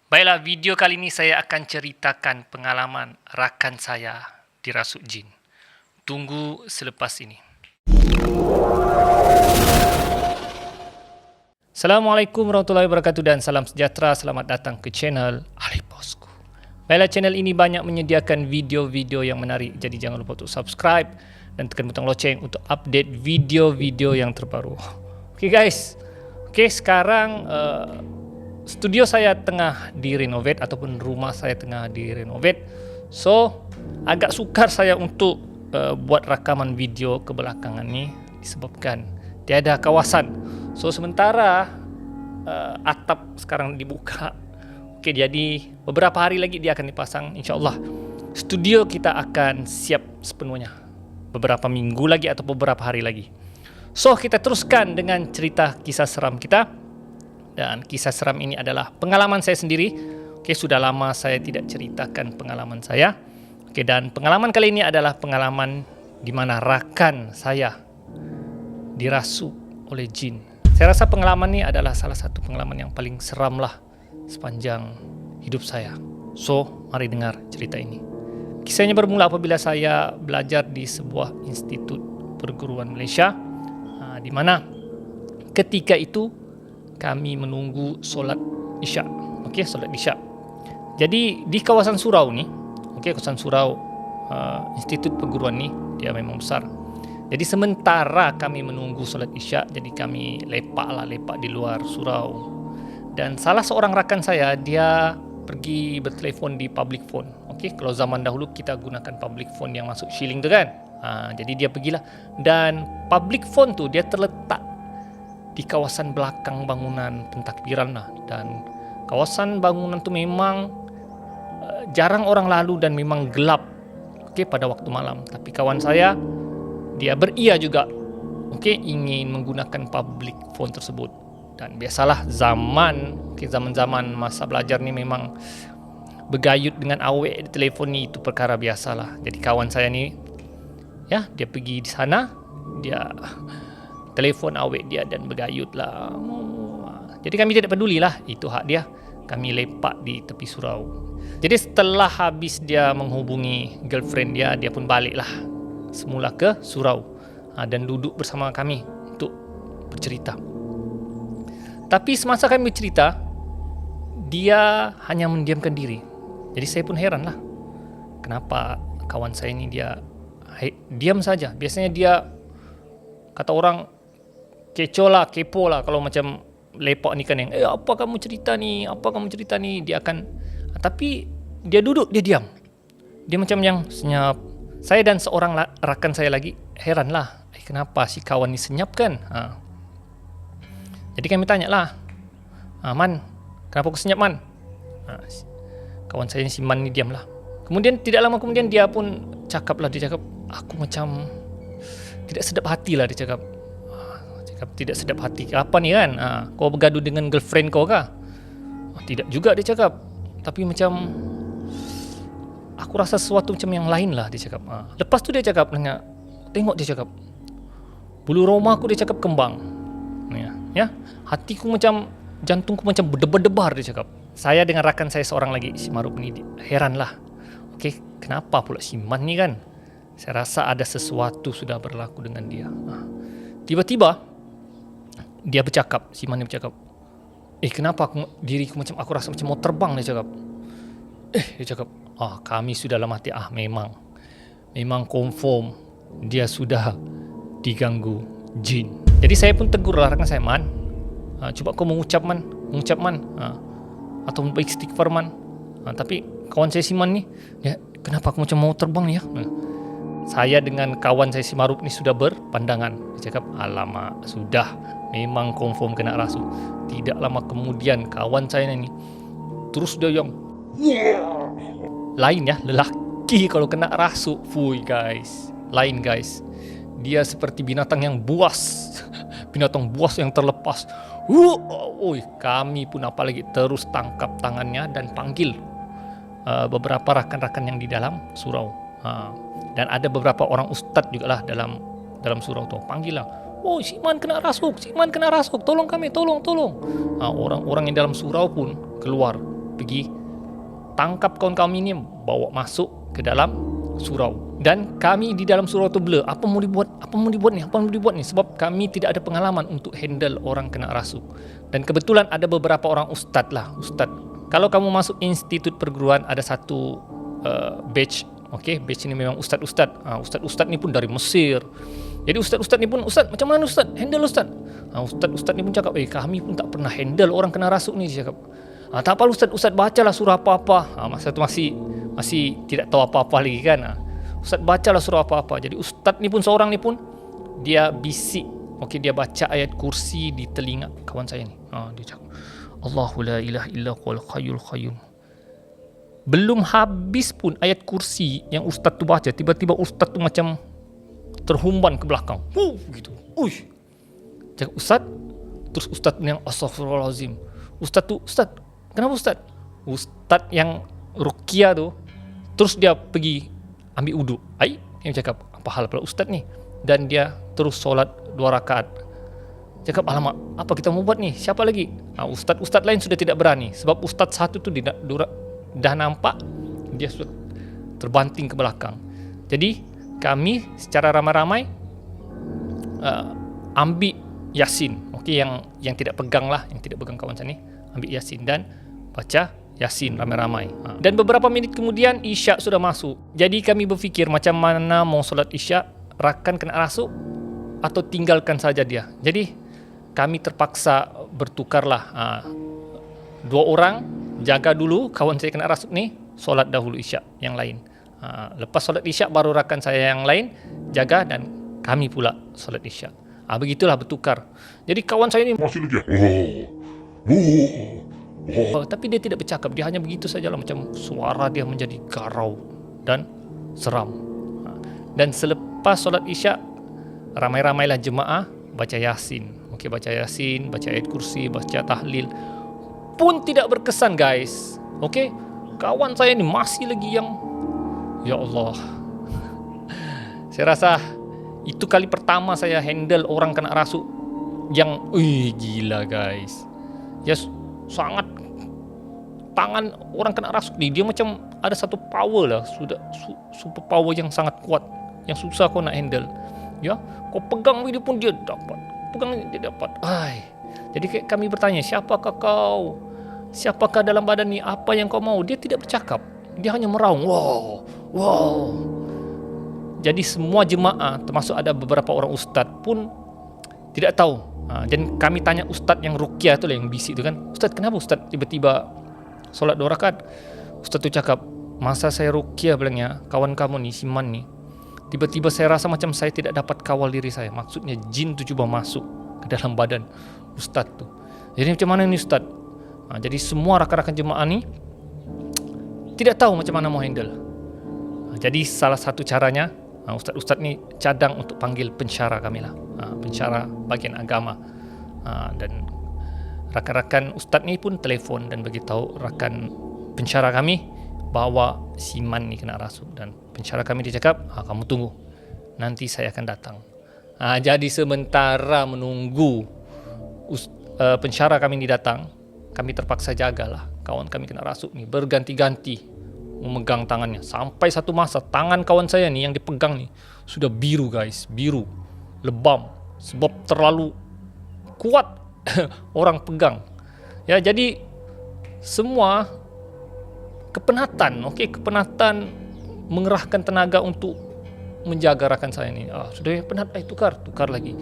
Baiklah, video kali ini saya akan ceritakan pengalaman rakan saya dirasuk jin. Tunggu selepas ini. Assalamualaikum warahmatullahi wabarakatuh dan salam sejahtera. Selamat datang ke channel Ali Bosku. Baiklah, channel ini banyak menyediakan video-video yang menarik. Jadi jangan lupa untuk subscribe dan tekan butang loceng untuk update video-video yang terbaru. Okay guys. Okay, sekarang studio saya tengah direnovate ataupun rumah saya tengah direnovate. So, agak sukar saya untuk buat rakaman video ke belakangan ni disebabkan tiada kawasan. So, sementara atap sekarang dibuka. Okey, jadi beberapa hari lagi dia akan dipasang, insya-Allah. Studio kita akan siap sepenuhnya. Beberapa minggu lagi atau beberapa hari lagi. So, kita teruskan dengan cerita kisah seram kita. Dan kisah seram ini adalah pengalaman saya sendiri. Okey, sudah lama saya tidak ceritakan pengalaman saya. Okey, dan pengalaman kali ini adalah pengalaman di mana rakan saya dirasuk oleh jin. Saya rasa pengalaman ini adalah salah satu pengalaman yang paling seram lah sepanjang hidup saya. So, mari dengar cerita ini. Kisahnya bermula apabila saya belajar di sebuah institut perguruan Malaysia, di mana ketika itu kami menunggu solat Isyak. Okey, solat Isyak. Jadi di kawasan surau ni, okey, kawasan surau institut perguruan ni dia memang besar. Jadi sementara kami menunggu solat Isyak, jadi kami lepak di luar surau. Dan salah seorang rakan saya dia pergi bertelefon di public phone. Okey, kalau zaman dahulu kita gunakan public phone yang masuk shilling tu kan. Jadi dia pergilah, dan public phone tu dia terletak di kawasan belakang bangunan pentakbiran lah, dan kawasan bangunan tu memang jarang orang lalu dan memang gelap, okey, pada waktu malam. Tapi kawan saya dia beria juga, okey, ingin menggunakan public phone tersebut. Dan biasalah zaman masa belajar ni memang bergayut dengan awek di telefon ni, itu perkara biasalah. Jadi kawan saya ni ya, dia pergi di sana, dia telefon awek dia dan bergayut lah. Jadi kami tidak pedulilah, itu hak dia. Kami lepak di tepi surau. Jadi setelah habis dia menghubungi girlfriend dia, dia pun baliklah semula ke surau dan duduk bersama kami untuk bercerita. Tapi semasa kami bercerita, dia hanya mendiamkan diri. Jadi saya pun heran lah, kenapa kawan saya ni dia diam saja. Biasanya dia, kata orang, kecoh lah, kepo lah kalau macam lepak ni kan, yang apa kamu cerita ni, dia akan, tapi dia duduk, dia diam, dia macam yang senyap. Saya dan seorang rakan saya lagi heran lah, kenapa si kawan ni senyap kan. Jadi kami tanya lah, Man, kenapa kau senyap, Man? Kawan saya si Man ni diam lah. Kemudian tidak lama kemudian dia pun cakap, aku macam tidak sedap hati lah, dia cakap. Tidak sedap hati. Apa ni kan? Kau bergaduh dengan girlfriend kau kah? Tidak juga, dia cakap. Tapi macam aku rasa sesuatu macam yang lain lah, dia cakap. Lepas tu dia cakap, tengok, dia cakap, bulu roma aku, dia cakap, kembang. Ya, hatiku macam, jantungku macam berdebar-debar, dia cakap. Saya dengan rakan saya seorang lagi, si Maruf ni, heran lah. Okey, kenapa pula si Man ni kan? Saya rasa ada sesuatu sudah berlaku dengan dia. Tiba-tiba dia bercakap, si Man ni bercakap, kenapa diriku macam aku rasa macam mau terbang, dia cakap. Dia cakap, kami sudah dalam hati, memang confirm dia sudah diganggu jin. Jadi saya pun tegur lah rakan saya, Man, cuba kau mengucap Man, atau baik istighfar, Man. Tapi kawan saya si Man ni, kenapa aku macam mau terbang ya? Saya dengan kawan saya si Maruf ni sudah berpandangan. Dia cakap, alamak, sudah, memang confirm kena rasuk. Tidak lama kemudian kawan saya ni terus dia yang lain ya, lelaki kalau kena rasuk, guys, lain guys. Dia seperti binatang yang buas, binatang buas yang terlepas. Kami pun apalagi terus tangkap tangannya dan panggil beberapa rakan-rakan yang di dalam surau. Dan ada beberapa orang ustaz juga lah dalam surau tu. Panggil lah, si Man kena rasuk, tolong kami, tolong. Orang-orang yang dalam surau pun keluar pergi tangkap kawan kami ni, bawa masuk ke dalam surau. Dan kami di dalam surau tu blur. Apa mau dibuat ni, sebab kami tidak ada pengalaman untuk handle orang kena rasuk. Dan kebetulan ada beberapa orang ustaz. Kalau kamu masuk institut perguruan, ada satu batch. Okey, batch ni memang ustaz-ustaz. Ustaz-ustaz ni pun dari Mesir. Jadi ustaz-ustaz ni pun, "Ustaz, macam mana ustaz? Handle ustaz." Ustaz-ustaz ni pun cakap, "Kami pun tak pernah handle orang kena rasuk ni," dia cakap. "Tak apa ustaz bacalah surah apa-apa." Masa tu masih tidak tahu apa-apa lagi kan. Ustaz bacalah surah apa-apa. Jadi ustaz ni pun, seorang ni pun, dia bisik. Okey, dia baca ayat kursi di telinga kawan saya ni. Dia cakap, "Allahu la ilaha illa huwal hayyul qayyum." Belum habis pun ayat kursi yang ustaz tu baca, tiba-tiba ustaz tu macam terhumban ke belakang. Gitu. Cakap, "Ustaz?" Terus ustaz yang astaghfirullahalazim. Ustaz, kenapa ustaz? Ustaz yang ruqyah tu, terus dia pergi ambil uduk. Dia cakap, "Apa hal pula ustaz ni?" Dan dia terus solat 2 rakaat. Cakap, "Alamak, apa kita mau buat ni? Siapa lagi?" Ustaz lain sudah tidak berani, sebab ustaz satu tu dah nampak dia sudah terbanting ke belakang. Jadi kami secara ramai-ramai ambil Yasin. Okey, yang tidak pegang kawan saya ni, ambil Yasin dan baca Yasin ramai-ramai. Dan beberapa minit kemudian Isyak sudah masuk. Jadi kami berfikir macam mana mau solat Isyak, rakan kena rasuk atau tinggalkan saja dia. Jadi kami terpaksa bertukarlah. 2 orang jaga dulu kawan saya kena rasuk ni, solat dahulu Isyak yang lain. Lepas solat Isyak baru rakan saya yang lain jaga dan kami pula solat Isyak. Begitulah bertukar. Jadi kawan saya ni masih lagi tapi dia tidak bercakap, dia hanya begitu sajalah, macam suara dia menjadi garau dan seram. Dan selepas solat Isyak, ramai-ramailah jemaah baca Yasin. Okey, baca Yasin, baca ayat kursi, baca tahlil. Pun tidak berkesan guys. Okey, kawan saya ni masih lagi yang, ya Allah. Saya rasa itu kali pertama saya handle orang kena rasuk yang gila guys. Ya, sangat, tangan orang kena rasuk ni, dia macam ada satu power lah, sudah super power yang sangat kuat, yang susah kau nak handle. Ya, kau pegang dia pun dia dapat, Jadi kami bertanya, "Siapakah kau? Siapakah dalam badan ni? Apa yang kau mau?" Dia tidak bercakap, dia hanya meraung. Wow. Jadi semua jemaah, termasuk ada beberapa orang ustaz pun tidak tahu. Dan kami tanya ustaz yang ruqyah tu lah, yang bisik tu kan, "Ustaz, kenapa ustaz tiba-tiba solat 2 rakaat?" Ustaz tu cakap, "Masa saya ruqyah," bilangnya, "kawan kamu ni, Siman ni, tiba-tiba saya rasa macam saya tidak dapat kawal diri saya." Maksudnya jin tu cuba masuk ke dalam badan ustaz tu. Jadi macam mana ni ustaz? Jadi semua rakan-rakan jemaah ni tidak tahu macam mana mau handle. Jadi salah satu caranya, ustaz-ustaz ni cadang untuk panggil pensyarah kami lah, pensyarah bagian agama. Dan rakan-rakan ustaz ni pun telefon dan beritahu rakan pensyarah kami bahawa Siman ni kena rasuk. Dan pensyarah kami dia cakap, "Kamu tunggu, nanti saya akan datang." Jadi sementara menunggu pensyarah kami ni datang, kami terpaksa jagalah kawan kami kena rasuk ni, berganti-ganti memegang tangannya. Sampai satu masa tangan kawan saya ni yang dipegang ni sudah biru guys, biru, lebam, sebab terlalu kuat orang pegang. Ya, jadi semua kepenatan, kepenatan mengerahkan tenaga untuk menjaga rakan saya ni. Sudah penat, tukar lagi.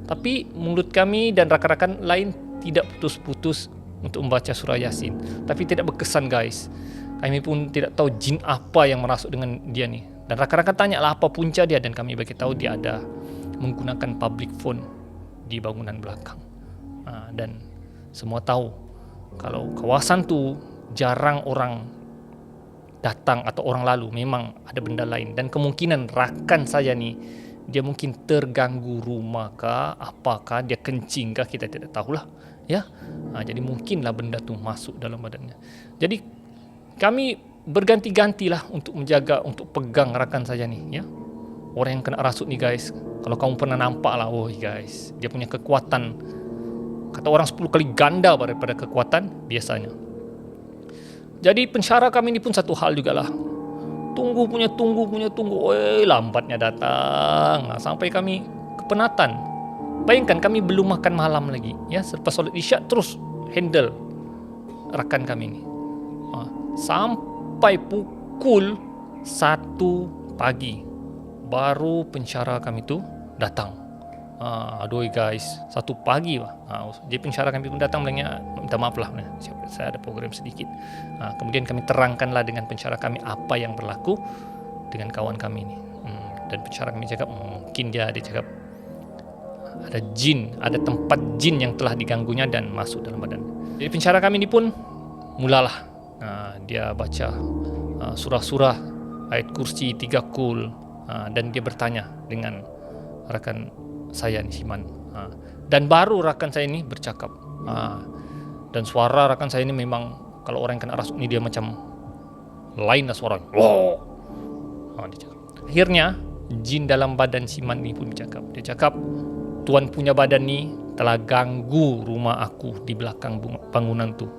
Tapi mulut kami dan rakan-rakan lain tidak putus-putus untuk membaca surah Yasin. Tapi tidak berkesan guys. Kami pun tidak tahu jin apa yang merasuk dengan dia ni. Dan rakan-rakan tanya lah apa punca dia, dan kami bagi tahu dia ada menggunakan public phone di bangunan belakang. Dan semua tahu kalau kawasan tu jarang orang datang atau orang lalu, memang ada benda lain. Dan kemungkinan rakan saya ni, dia mungkin terganggu rumah kah, apakah dia kencing kah, kita tidak tahulah. Ya, jadi mungkinlah benda tu masuk dalam badannya. Jadi kami berganti-gantilah untuk menjaga, untuk pegang rakan saya ni, ya. Orang yang kena rasuk ni guys, kalau kamu pernah nampak lah, guys, dia punya kekuatan, kata orang 10 kali ganda daripada kekuatan biasanya. Jadi pensyarah kami ini pun satu hal juga lah. Tunggu. Lambatnya datang. Sampai kami kepenatan. Bayangkan kami belum makan malam lagi. Ya, selepas solat isyak terus handle rakan kami ini. Sampai pukul 1 pagi baru pensyarah kami tu datang. Aduh guys, 1 pagi lah. Jadi pensyarah kami pun datang bilangnya, minta maaf lah, saya ada program sedikit. Kemudian kami terangkanlah dengan pensyarah kami apa yang berlaku dengan kawan kami ini. Dan pensyarah kami cakap, mungkin dia cakap ada jin, ada tempat jin yang telah diganggunya dan masuk dalam badan. Jadi pensyarah kami ini pun mulalah dia baca surah-surah ayat kursi 3 kul, dan dia bertanya dengan rakan saya ni Siman, dan baru rakan saya ini bercakap, dan suara rakan saya ini memang kalau orang yang kena rasuk ni dia macam lain lah suara. Dia cakap. Akhirnya jin dalam badan Siman ni pun bercakap. Dia cakap, tuan punya badan ni telah ganggu rumah aku di belakang bangunan tu.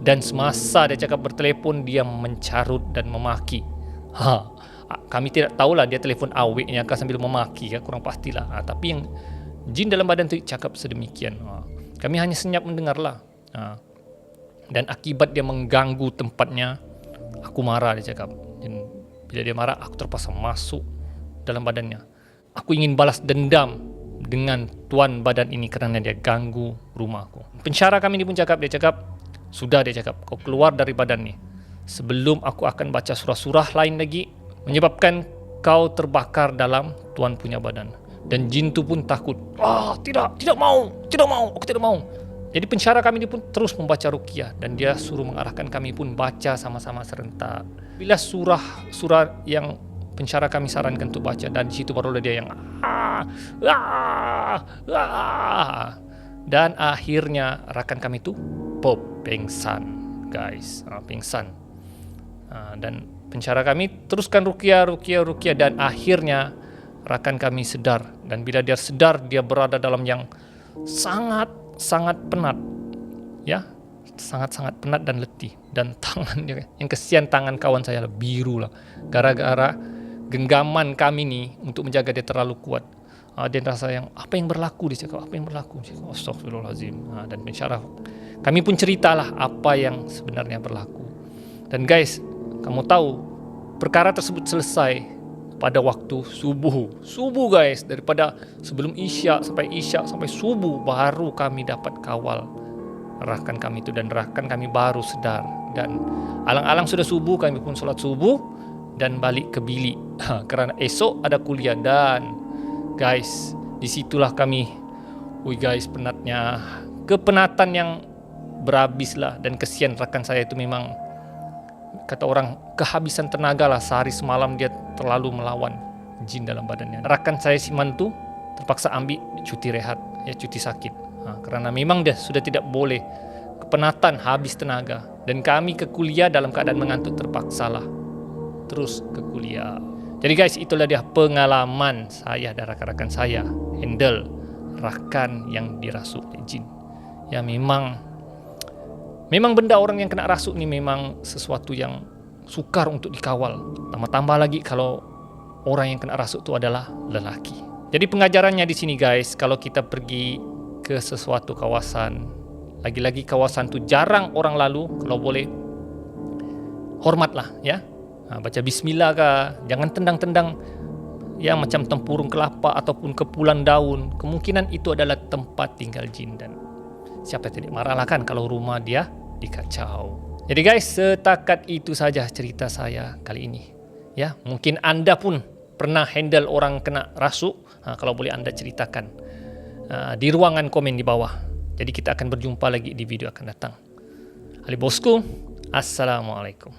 Dan semasa dia cakap bertelefon, dia mencarut dan memaki. Kami tidak tahulah dia telefon aweknya kah sambil memaki kah, kurang pastilah. Tapi yang jin dalam badan tu cakap sedemikian. Kami hanya senyap mendengarlah. Dan akibat dia mengganggu tempatnya, aku marah, dia cakap. Dan bila dia marah, aku terpaksa masuk dalam badannya. Aku ingin balas dendam dengan tuan badan ini kerana dia ganggu rumahku. Pensyarah kami ni pun cakap, dia cakap, sudah, dia cakap, kau keluar dari badan ni sebelum aku akan baca surah-surah lain lagi menyebabkan kau terbakar dalam tuan punya badan. Dan jin tu pun takut. Tidak mau, aku tidak mau. Jadi pensyarah kami ni pun terus membaca ruqyah dan dia suruh mengarahkan kami pun baca sama-sama serentak. Bila surah yang pensyarah kami sarankan untuk baca, dan di situ barulah dia yang dan akhirnya rakan kami tu pingsan, guys, pingsan. Dan pensyarah kami teruskan ruqyah dan akhirnya rakan kami sedar. Dan bila dia sedar, dia berada dalam yang sangat penat, ya, sangat penat dan letih. Dan tangannya, yang kesian tangan kawan saya biru lah, gara-gara genggaman kami ni untuk menjaga dia terlalu kuat. Dia rasa yang apa yang berlaku, dia cakap, apa yang berlaku. Astagfirullahalazim. Dan pensyarah kami pun ceritalah apa yang sebenarnya berlaku. Dan guys, kamu tahu perkara tersebut selesai pada waktu subuh guys. Daripada sebelum isyak sampai subuh baru kami dapat kawal rakan kami itu, dan rakan kami baru sedar. Dan alang-alang sudah subuh, kami pun solat subuh dan balik ke bilik kerana esok ada kuliah. Dan guys, disitulah kami, guys, penatnya, kepenatan yang berhabis lah. Dan kesian rakan saya itu, memang kata orang kehabisan tenaga lah, sehari semalam dia terlalu melawan jin dalam badannya. Rakan saya Siman tu terpaksa ambil cuti rehat, ya, cuti sakit, kerana memang dia sudah tidak boleh, kepenatan, habis tenaga. Dan kami ke kuliah dalam keadaan mengantuk, terpaksalah terus ke kuliah. Jadi guys, itulah dia pengalaman saya dan rakan-rakan saya handle rakan yang dirasuk jin. Ya, memang benda orang yang kena rasuk ni memang sesuatu yang sukar untuk dikawal. Tambah-tambah lagi kalau orang yang kena rasuk itu adalah lelaki. Jadi pengajarannya di sini guys, kalau kita pergi ke sesuatu kawasan, lagi-lagi kawasan tu jarang orang lalu, kalau boleh hormatlah, ya. Baca bismillah kah, jangan tendang-tendang ya macam tempurung kelapa ataupun kepulan daun. Kemungkinan itu adalah tempat tinggal jin, dan siapa yang tidak marahlah kan kalau rumah dia dikacau. Jadi guys, setakat itu saja cerita saya kali ini. Ya, mungkin anda pun pernah handle orang kena rasuk. Kalau boleh anda ceritakan di ruangan komen di bawah. Jadi kita akan berjumpa lagi di video akan datang. Ali Bosku, Assalamualaikum.